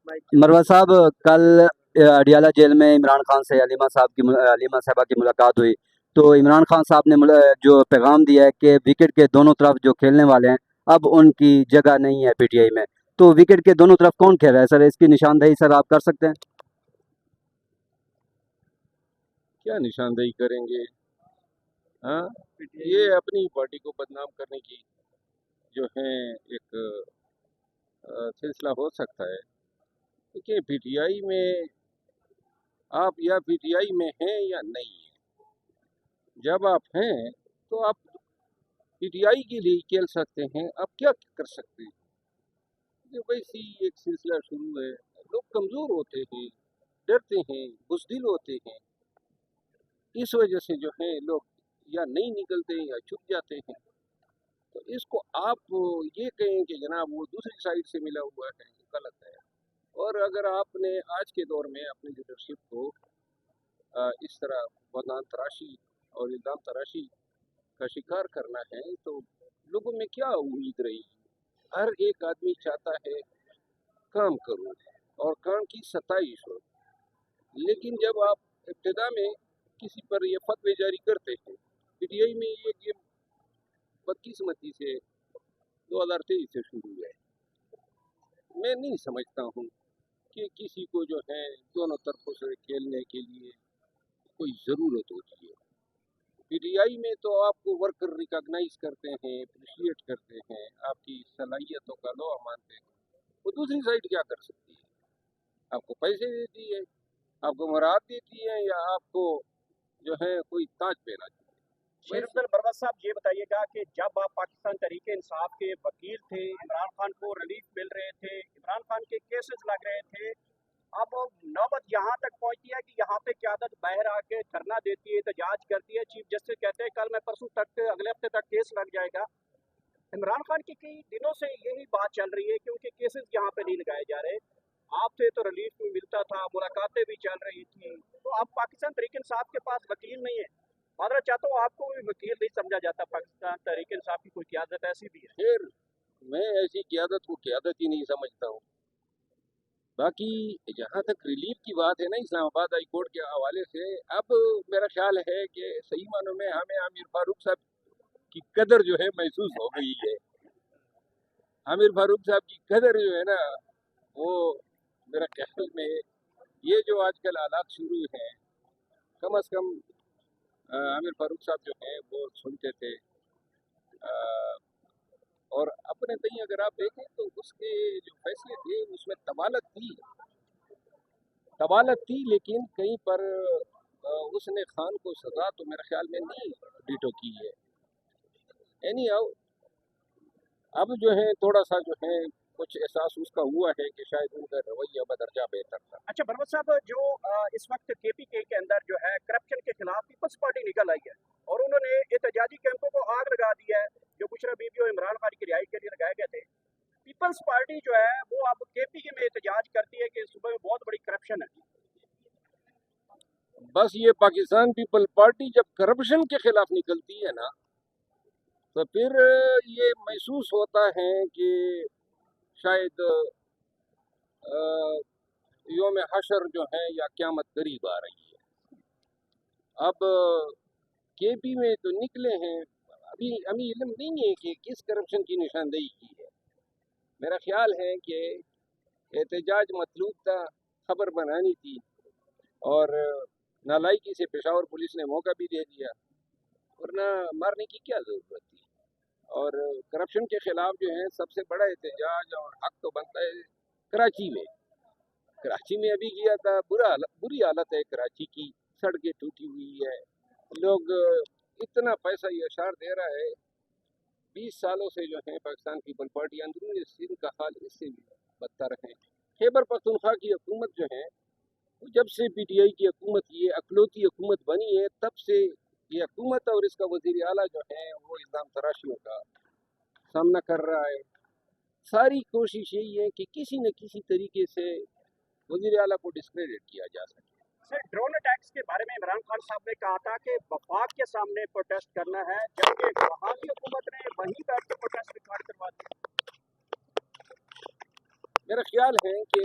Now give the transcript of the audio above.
مروہ صاحب، کل اڈیالہ جیل میں عمران خان سے علیمہ صاحبہ کی ملاقات ہوئی، تو عمران خان صاحب نے جو پیغام دیا ہے کہ وکٹ کے دونوں طرف جو کھیلنے والے ہیں اب ان کی جگہ نہیں ہے پی ٹی آئی میں، تو وکٹ کے دونوں طرف کون کھیل رہا ہے سر؟ اس کی نشاندہی سر آپ کر سکتے ہیں؟ کیا نشاندہی کریں گے؟ ہاں، یہ اپنی پارٹی کو بدنام کرنے کی جو ہے ایک سلسلہ ہو سکتا ہے. دیکھیے، پی ٹی آئی میں آپ یا پی ٹی آئی میں ہیں یا نہیں ہیں. جب آپ ہیں تو آپ پی ٹی آئی کے لیے کھیل سکتے ہیں. آپ کیا کر سکتے ہیں؟ ویسی ایک سلسلہ شروع ہے. لوگ کمزور ہوتے ہیں، ڈرتے ہیں، بزدل ہوتے ہیں. اس وجہ سے جو ہے لوگ یا نہیں نکلتے یا چھپ جاتے ہیں. تو اس کو آپ یہ کہیں کہ جناب وہ دوسری سائڈ سے ملا ہوا ہے، یہ غلط ہے. اور اگر آپ نے آج کے دور میں اپنی لیڈرشپ کو اس طرح بدنام تراشی اور الزام تراشی کا شکار کرنا ہے تو لوگوں میں کیا امید رہی؟ ہر ایک آدمی چاہتا ہے کام کروں اور کام کی ستائش ہو. لیکن جب آپ ابتدا میں کسی پر یہ فتوی جاری کرتے ہیں، پی ٹی آئی میں یہ بدقسمتی سے 2023 سے شروع ہے. میں نہیں سمجھتا ہوں کہ کسی کو جو ہے دونوں طرفوں سے کھیلنے کے لیے کوئی ضرورت ہوتی ہے. پی ٹی آئی میں تو آپ کو ورکر ریکاگنائز کرتے ہیں، اپریشیٹ کرتے ہیں، آپ کی صلاحیتوں کا لوہا مانتے ہیں. وہ دوسری سائڈ کیا کر سکتی ہے؟ آپ کو پیسے دیتی ہے، آپ کو مراد دیتی ہے، یا آپ کو جو ہے کوئی تاج پہنا دیتی ہے؟ شیر افضل بروت صاحب، یہ بتائیے گا کہ جب آپ پاکستان تحریک انصاف کے وکیل تھے، عمران خان کو ریلیف مل رہے تھے، عمران خان کے کیسز لگ رہے تھے، اب نوبت یہاں تک پہنچی ہے کہ یہاں پہ قیادت باہر آ کے دھرنا دیتی ہے، احتجاج کرتی ہے، چیف جسٹس کہتے ہیں کل میں پرسوں تک اگلے ہفتے تک کیس لگ جائے گا. عمران خان کی کئی دنوں سے یہی بات چل رہی ہے کہ ان کے کیسز یہاں پہ نہیں لگائے جا رہے. آپ سے تو ریلیف بھی ملتا تھا، ملاقاتیں بھی چل رہی تھی، تو اب پاکستان تحریک انصاف کے پاس وکیل نہیں ہے. معذرت چاہتا ہوں، آپ کو بھی وکیل نہیں سمجھا جاتا. پاکستان تحریک انصاف کی کوئی قیادت ایسی بھی ہے؟ پھر میں ایسی قیادت کو قیادت ہی نہیں سمجھتا ہوں. باقی جہاں تک ریلیف کی بات ہے نا اسلام آباد ہائی کورٹ کے حوالے سے، اب میرا خیال ہے کہ صحیح معنوں میں ہمیں عامر فاروق صاحب کی قدر جو ہے محسوس ہو گئی ہے. عامر فاروق صاحب کی قدر جو ہے نا، وہ میرا خیال میں یہ جو آج کل حالات شروع ہیں، کم از کم عامر فاروق صاحب جو ہیں وہ سنتے تھے. اور اپنے تئیں اگر آپ دیکھیں تو اس کے جو فیصلے تھے اس میں طوالت تھی، لیکن کہیں پر اس نے خان کو سزا تو میرے خیال میں نہیں ڈیٹو کی ہے. اینی ہاؤ، اب جو ہے تھوڑا سا جو ہے کچھ احساس اس کا ہوا ہے کہ شاید ان کا رویہ بدرجہ بہتر تھا. اچھا بروت صاحب، جو اس وقت کے پی کے اندر جو ہے کرپشن کے خلاف پیپلز پارٹی نکل آئی ہے اور انہوں نے احتجاجی کیمپوں کو آگ لگا دی ہے جو بشرا بی بی اور عمران خان کی رہائی کے لیے لگائے گئے تھے. پیپلز پارٹی جو ہے وہ اب کے پی کے میں احتجاج کرتی ہے کہ صوبے میں بہت بڑی کرپشن ہے. بس یہ پاکستان پیپل پارٹی جب کرپشن کے خلاف نکلتی ہے نا تو پھر یہ محسوس ہوتا ہے کہ شاید یوم حشر جو ہے یا قیامت قریب آ رہی ہے. اب کے پی میں تو نکلے ہیں، ابھی ہمیں علم نہیں ہے کہ کس کرپشن کی نشاندہی کی ہے. میرا خیال ہے کہ احتجاج مطلوب تھا، خبر بنانی تھی، اور نالائکی سے پشاور پولیس نے موقع بھی دے دیا، ورنہ مارنے کی کیا ضرورت تھی. اور کرپشن کے خلاف جو ہے سب سے بڑا احتجاج اور حق تو بنتا ہے کراچی میں ابھی کیا تھا. بری حالت ہے کراچی کی، سڑکیں ٹوٹی ہوئی ہے، لوگ اتنا پیسہ یہ اشار دے رہا ہے. 20 سالوں سے جو ہے پاکستان پیپل پارٹی اندرونی سندھ کا حال اس سے بھی بدتر ہے. خیبر پختونخوا کی حکومت جو ہے جب سے پی ٹی آئی کی حکومت یہ اقلیتی حکومت بنی ہے، تب سے یہ حکومت اور اس کا وزیر اعلیٰ جو ہے وہ الزام تراشیوں کا سامنا کر رہا ہے. ساری کوشش یہی ہے کہ کسی نہ کسی طریقے سے وزیر اعلیٰ کو ڈسکریڈٹ کیا جا سکے. سر، ڈرون اٹیکس کے بارے میں عمران خان صاحب نے کہا تھا کہ وفاق کے سامنے پروٹیسٹ کرنا ہے، جبکہ وہاں کی حکومت نے وہیں بیٹھ کے پروٹیسٹ ریکارڈ کروا دیا. میرا خیال ہے کہ